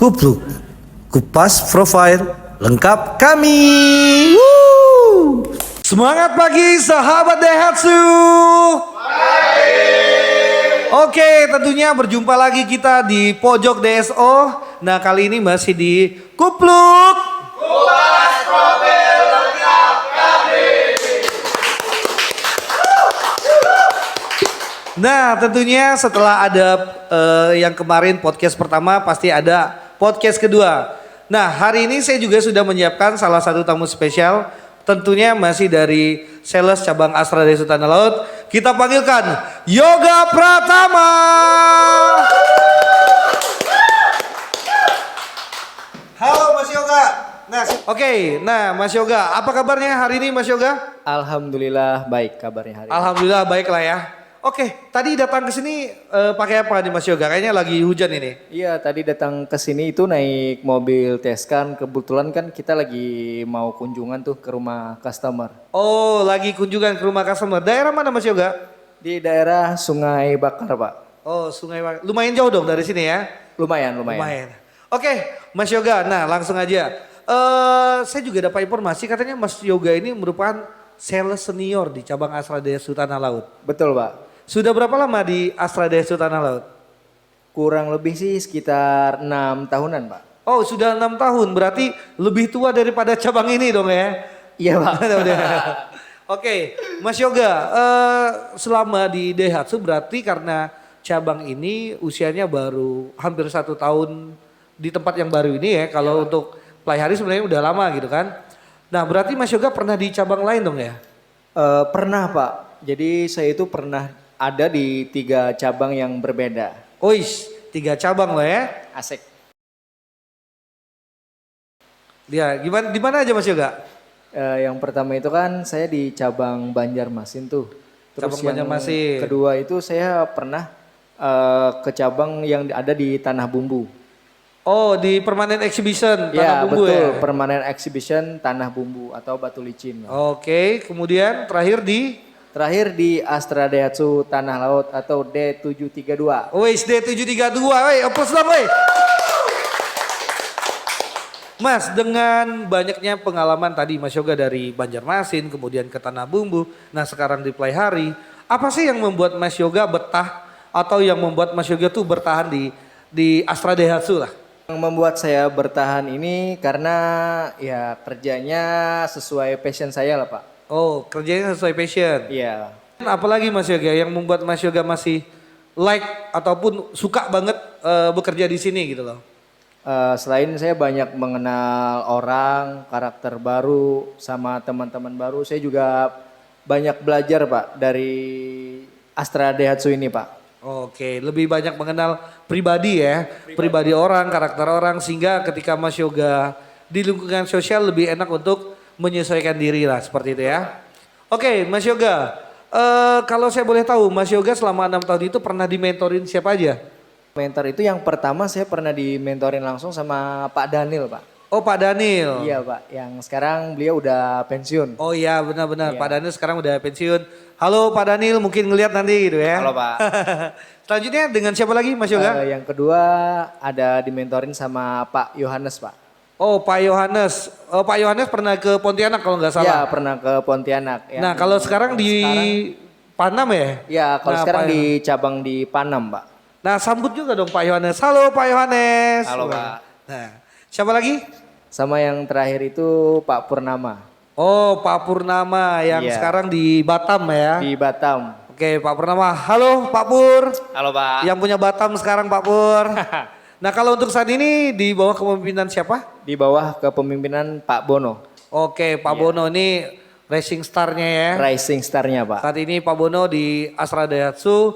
Kupluk, kupas profile lengkap kami. Woo! Semangat pagi sahabat Daihatsu. Oke, tentunya berjumpa lagi kita di pojok DSO. Nah, kali ini masih di Kupluk, kupas profil lengkap kami. Nah, tentunya setelah ada yang kemarin podcast pertama, pasti ada podcast kedua. Nah, hari ini saya juga sudah menyiapkan salah satu tamu spesial. Tentunya masih dari sales cabang Astra Daihatsu Tanah Laut. Kita panggilkan Yoga Pratama. Halo Mas Yoga. Nah, nah Mas Yoga, apa kabarnya hari ini Mas Yoga? Alhamdulillah baik kabarnya hari ini. Alhamdulillah baik lah ya. Oke, tadi datang ke sini pakai apa nih Mas Yoga? Kayaknya lagi hujan ini. Iya, tadi datang ke sini itu naik mobil Tescan. Kebetulan kan kita lagi mau kunjungan tuh ke rumah customer. Oh, lagi kunjungan ke rumah customer. Daerah mana Mas Yoga? Di daerah Sungai Bakar, Pak. Oh, Sungai Bakar. Lumayan jauh dong dari sini ya? Lumayan. Oke, Mas Yoga. Nah, langsung aja. Saya juga dapat informasi katanya Mas Yoga ini merupakan sales senior di cabang Astra Daihatsu Tanah Laut. Betul, Pak. Sudah berapa lama di Astra Daihatsu Tanah Laut? Kurang lebih sih sekitar 6 tahunan, Pak. Oh, sudah 6 tahun. Berarti lebih tua daripada cabang ini dong ya? Iya, Pak. Oke, Mas Yoga, selama di Daihatsu berarti karena cabang ini usianya baru hampir 1 tahun di tempat yang baru ini ya. Kalau untuk pelihari sebenarnya udah lama gitu kan. Nah, berarti Mas Yoga pernah di cabang lain dong ya? Pernah, Pak. Jadi saya itu pernah ada di 3 cabang yang berbeda. Ois, 3 cabang loh ya. Asik. Dia gimana di mana aja Mas Yoga? Yang pertama itu kan saya di cabang Banjarmasin tuh. Terus Cabang yang Banjarmasin. kedua itu saya pernah ke cabang yang ada di Tanah Bumbu. Oh, di Permanent Exhibition Tanah Ya Bumbu betul, ya? Permanent Exhibition Tanah Bumbu atau Batu Licin. Oke, kemudian Terakhir di Astra Daihatsu Tanah Laut atau D732. Wis D732, woi, opus dong woi. Mas, dengan banyaknya pengalaman tadi Mas Yoga dari Banjarmasin, kemudian ke Tanah Bumbu, nah sekarang di Playhari, apa sih yang membuat Mas Yoga betah atau yang membuat Mas Yoga tuh bertahan di Astra Daihatsu lah? Yang membuat saya bertahan ini karena ya kerjanya sesuai passion saya lah, Pak. Oh, kerjanya sesuai passion. Iya. Apalagi Mas Yoga yang membuat Mas Yoga masih like ataupun suka banget bekerja di sini gitu loh? Selain saya banyak mengenal orang, karakter baru, sama teman-teman baru, saya juga banyak belajar Pak dari Astra Daihatsu ini Pak. Oke, lebih banyak mengenal pribadi ya, pribadi orang, karakter orang, sehingga ketika Mas Yoga di lingkungan sosial lebih enak untuk menyesuaikan diri lah, seperti itu ya. Oke, Mas Yoga, kalau saya boleh tahu, Mas Yoga selama 6 tahun itu pernah dimentorin siapa aja? Mentor itu yang pertama saya pernah dimentorin langsung sama Pak Daniel Pak. Oh, Pak Daniel. Iya Pak, yang sekarang beliau udah pensiun. Oh iya, benar-benar, Iya. Pak Daniel sekarang udah pensiun. Halo Pak Daniel, mungkin ngeliat nanti gitu ya. Halo Pak. Selanjutnya dengan siapa lagi Mas Yoga? Yang kedua ada dimentorin sama Pak Yohanes Pak. Oh, Pak Yohanes. Oh, Pak Yohanes pernah ke Pontianak kalau nggak Iya salah. pernah ke Pontianak. Nah, kalau sekarang di Panam ya? Ya kalau Nah, sekarang Pak di cabang di Panam Pak. Nah, sambut juga dong Pak Yohanes. Halo Pak Yohanes. Halo, Pak. Nah, siapa lagi? Sama yang terakhir itu Pak Purnama Oh, Pak Purnama yang Iya. sekarang di Batam ya. di Batam. Oke, Pak Purnama. Halo Pak Pur. Halo Pak. Yang punya Batam sekarang Pak Pur. Nah, kalau untuk saat ini di bawah kepemimpinan siapa? Di bawah kepemimpinan Pak Bono. Oke, Pak Bono ini racing star-nya ya. Rising Star-nya Pak. Saat ini Pak Bono di Astra Daihatsu,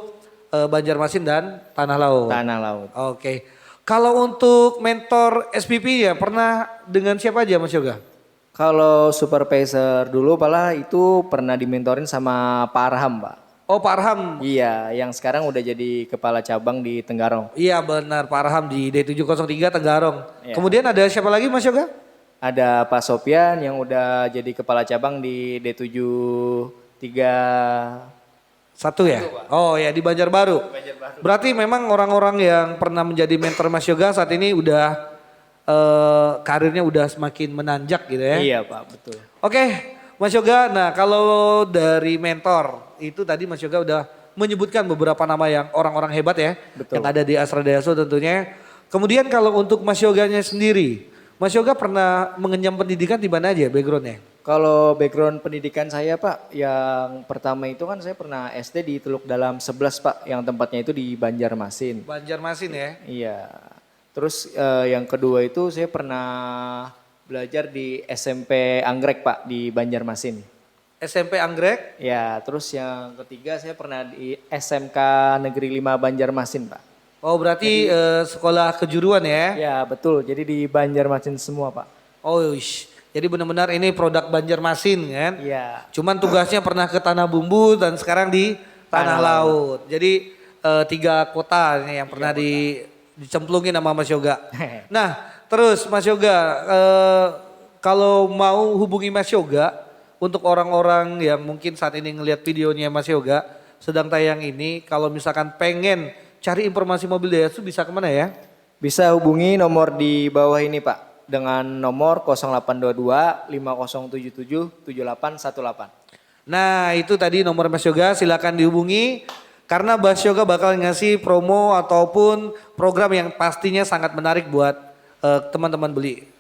Banjarmasin dan Tanah Laut. Tanah Laut. Oke. Kalau untuk mentor SPP ya pernah dengan siapa aja Mas Yoga? Kalau supervisor dulu Pala itu pernah dimentorin sama Pak Arham Pak. Oh, Pak Arham. Iya, yang sekarang udah jadi kepala cabang di Tenggarong. Iya benar, Pak Arham di D703 Tenggarong. Iya. Kemudian ada siapa lagi Mas Yoga? Ada Pak Sopian yang udah jadi kepala cabang di D73. Satu ya? Oh ya di Banjarbaru. Berarti memang orang-orang yang pernah menjadi mentor Mas Yoga saat ini udah karirnya udah semakin menanjak gitu ya. Iya Pak, betul. Oke, Mas Yoga. Nah, kalau dari mentor itu tadi Mas Yoga udah menyebutkan beberapa nama yang orang-orang hebat ya, Betul. yang ada di Astra Dayaso tentunya. Kemudian kalau untuk Mas Yoganya sendiri, Mas Yoga pernah mengenyam pendidikan di mana aja backgroundnya? Kalau background pendidikan saya Pak, yang pertama itu kan saya pernah SD di Teluk Dalam 11 Pak, yang tempatnya itu di Banjarmasin. Banjarmasin ya. Iya. Terus yang kedua itu saya pernah belajar di SMP Anggrek Pak di Banjarmasin. SMP Anggrek. Ya, terus yang ketiga saya pernah di SMK Negeri 5 Banjarmasin Pak. Oh berarti sekolah kejuruan ya? Ya betul, jadi di Banjarmasin semua Pak. Oh ish. Jadi benar-benar ini produk Banjarmasin kan? Iya. Cuman tugasnya pernah ke Tanah Bumbu dan sekarang di Tanah Laut. Jadi 3 kota nih yang pernah dicemplungin sama Mas Yoga. Nah terus Mas Yoga, kalau mau hubungi Mas Yoga untuk orang-orang yang mungkin saat ini ngelihat videonya Mas Yoga sedang tayang ini, kalau misalkan pengen cari informasi mobil Daihatsu bisa kemana ya? Bisa hubungi nomor di bawah ini Pak. Dengan nomor 0822 5077 7818. Nah itu tadi nomor Mas Yoga, silakan dihubungi. Karena Mas Yoga bakal ngasih promo ataupun program yang pastinya sangat menarik buat teman-teman beli.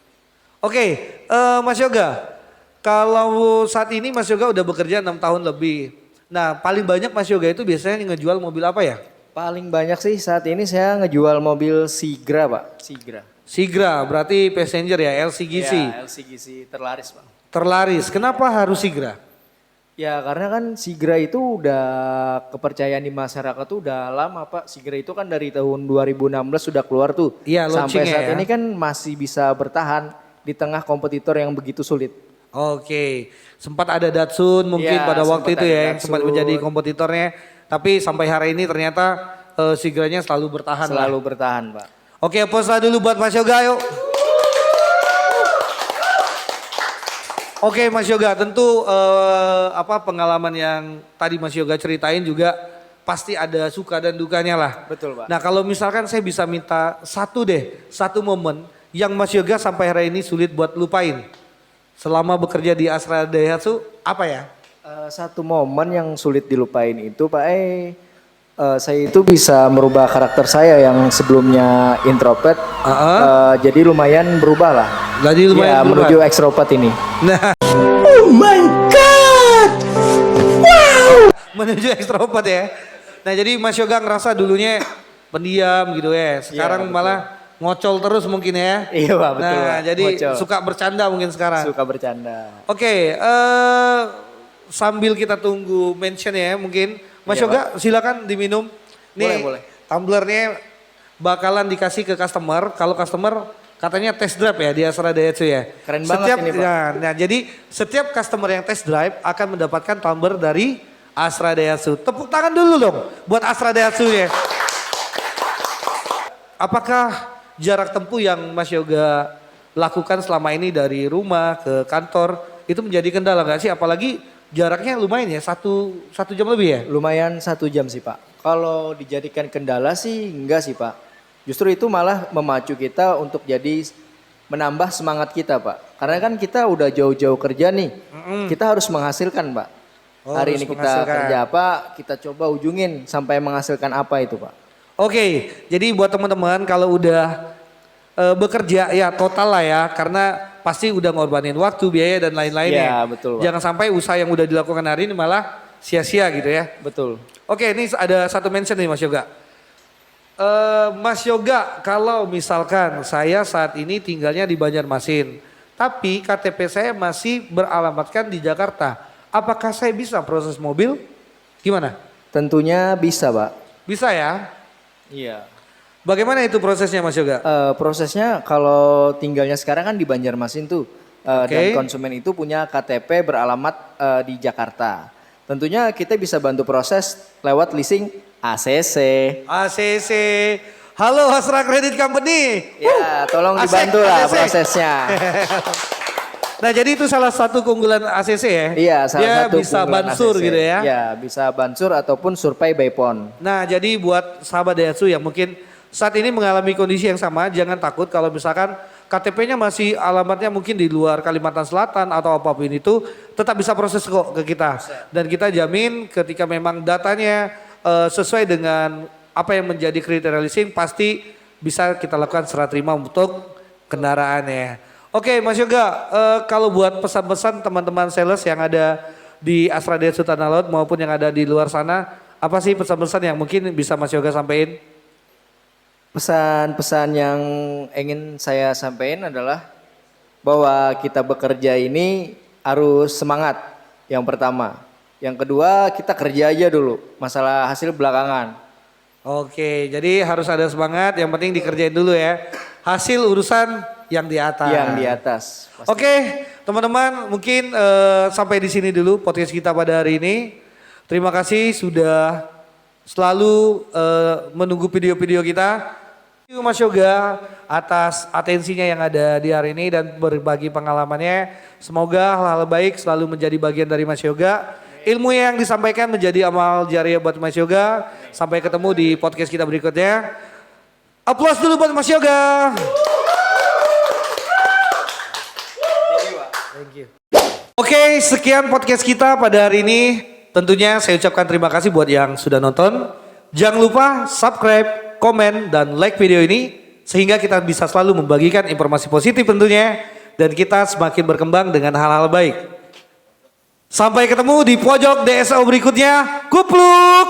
Oke, Mas Yoga, kalau saat ini Mas Yoga udah bekerja 6 tahun lebih. Nah paling banyak Mas Yoga itu biasanya ngejual mobil apa ya? Paling banyak sih saat ini saya ngejual mobil Sigra Pak. Sigra, berarti passenger ya, LCGC. Ya, LCGC terlaris Pak. Terlaris, kenapa harus Sigra? Ya karena kan Sigra itu udah kepercayaan di masyarakat tuh udah lama Pak. Sigra itu kan dari tahun 2016 sudah keluar tuh. Iya, sampai launchingnya saat ya. ini kan masih bisa bertahan di tengah kompetitor yang begitu sulit. Oke, sempat ada Datsun mungkin Ya, pada waktu sempat itu ada ya yang sempat Datsun. menjadi kompetitornya. Tapi sampai hari ini ternyata Sigranya selalu bertahan lah. Selalu bertahan Pak. Oke, pause lah dulu buat Mas Yoga yuk. Oke Mas Yoga, tentu pengalaman yang tadi Mas Yoga ceritain juga pasti ada suka dan dukanya lah. Betul Pak. Nah kalau misalkan saya bisa minta satu momen yang Mas Yoga sampai hari ini sulit buat lupain. Selama bekerja di Astra Daihatsu, apa ya? Satu momen yang sulit dilupain itu Pak saya itu bisa merubah karakter saya yang sebelumnya introvert jadi lumayan berubah lah. Jadi lumayan ya, berubah. menuju extrovert ini. Nah, Oh my god! menuju ekstrovert ya. Nah jadi Mas Yoga ngerasa dulunya pendiam gitu ya. Sekarang Iya, malah ngocol terus mungkin ya. Iya Pak, betul Nah Pak. jadi Ngocol. suka bercanda mungkin sekarang. Suka bercanda. Oke, sambil kita tunggu mention ya mungkin. Mas Iya, Yoga silakan diminum. Nih Boleh. tumblernya bakalan dikasih ke customer. Kalau customer katanya test drive ya di Astra Daihatsu ya. Keren banget ini, Pak. Nah, jadi setiap customer yang test drive akan mendapatkan tumbler dari Astra Daihatsu. Tepuk tangan dulu dong buat Astra Daihatsu ya. Apakah jarak tempuh yang Mas Yoga lakukan selama ini dari rumah ke kantor itu menjadi kendala nggak sih? Apalagi jaraknya lumayan ya, satu jam lebih ya? Lumayan 1 jam sih Pak. Kalau dijadikan kendala sih enggak sih Pak. Justru itu malah memacu kita untuk jadi menambah semangat kita Pak. Karena kan kita udah jauh-jauh kerja nih. Kita harus menghasilkan Pak. Oh, Hari harus ini kita menghasilkan. kerja apa, kita coba ujungin sampai menghasilkan apa itu Pak. Oke, jadi buat teman-teman kalau udah bekerja ya total lah ya, karena pasti udah ngorbanin waktu, biaya dan lain-lainnya. Ya, betul, Pak. Jangan sampai usaha yang udah dilakukan hari ini malah sia-sia gitu ya. Betul. Oke, ini ada satu mention nih Mas Yoga. Mas Yoga, kalau misalkan saya saat ini tinggalnya di Banjarmasin, tapi KTP saya masih beralamatkan di Jakarta, apakah saya bisa proses mobil? Gimana? Tentunya bisa Pak. Bisa ya? Iya. Bagaimana itu prosesnya Mas Yoga? Prosesnya kalau tinggalnya sekarang kan di Banjarmasin tuh. Oke. Dan konsumen itu punya KTP beralamat di Jakarta. Tentunya kita bisa bantu proses lewat leasing ACC. ACC. Halo Astra Credit Company. Ya, tolong ACC. dibantu lah prosesnya. Nah jadi itu salah satu keunggulan ACC ya? Iya, salah Dia satu bisa keunggulan bansur ACC. gitu ya? Ya, bisa bansur ataupun survei by phone. Nah jadi buat sahabat Daihatsu yang mungkin saat ini mengalami kondisi yang sama, jangan takut kalau misalkan KTP-nya masih alamatnya mungkin di luar Kalimantan Selatan atau apapun itu, tetap bisa proses kok ke kita. Dan kita jamin ketika memang datanya sesuai dengan apa yang menjadi kriteria leasing, pasti bisa kita lakukan serah terima untuk kendaraannya. Oke Mas Yoga, kalau buat pesan-pesan teman-teman sales yang ada di Astra Jaya Sultan Alauddin maupun yang ada di luar sana, apa sih pesan-pesan yang mungkin bisa Mas Yoga sampaikan? Pesan-pesan yang ingin saya sampaikan adalah bahwa kita bekerja ini harus semangat yang pertama. Yang kedua kita kerja aja dulu, masalah hasil belakangan. Oke, jadi harus ada semangat, yang penting dikerjain dulu ya. Hasil urusan yang di atas. Yang di atas. Pasti. Oke, teman-teman, mungkin sampai di sini dulu podcast kita pada hari ini. Terima kasih sudah selalu menunggu video-video kita. Terima kasih Mas Yoga atas atensinya yang ada di hari ini dan berbagi pengalamannya. Semoga hal-hal baik selalu menjadi bagian dari Mas Yoga. Ilmu yang disampaikan menjadi amal jariah buat Mas Yoga. Sampai ketemu di podcast kita berikutnya. Aplaus dulu buat Mas Yoga. Thank you. Oke, sekian podcast kita pada hari ini. Tentunya saya ucapkan terima kasih buat yang sudah nonton. Jangan lupa subscribe, komen, dan like video ini. Sehingga kita bisa selalu membagikan informasi positif tentunya. Dan kita semakin berkembang dengan hal-hal baik. Sampai ketemu di pojok DSO berikutnya. Kupluk!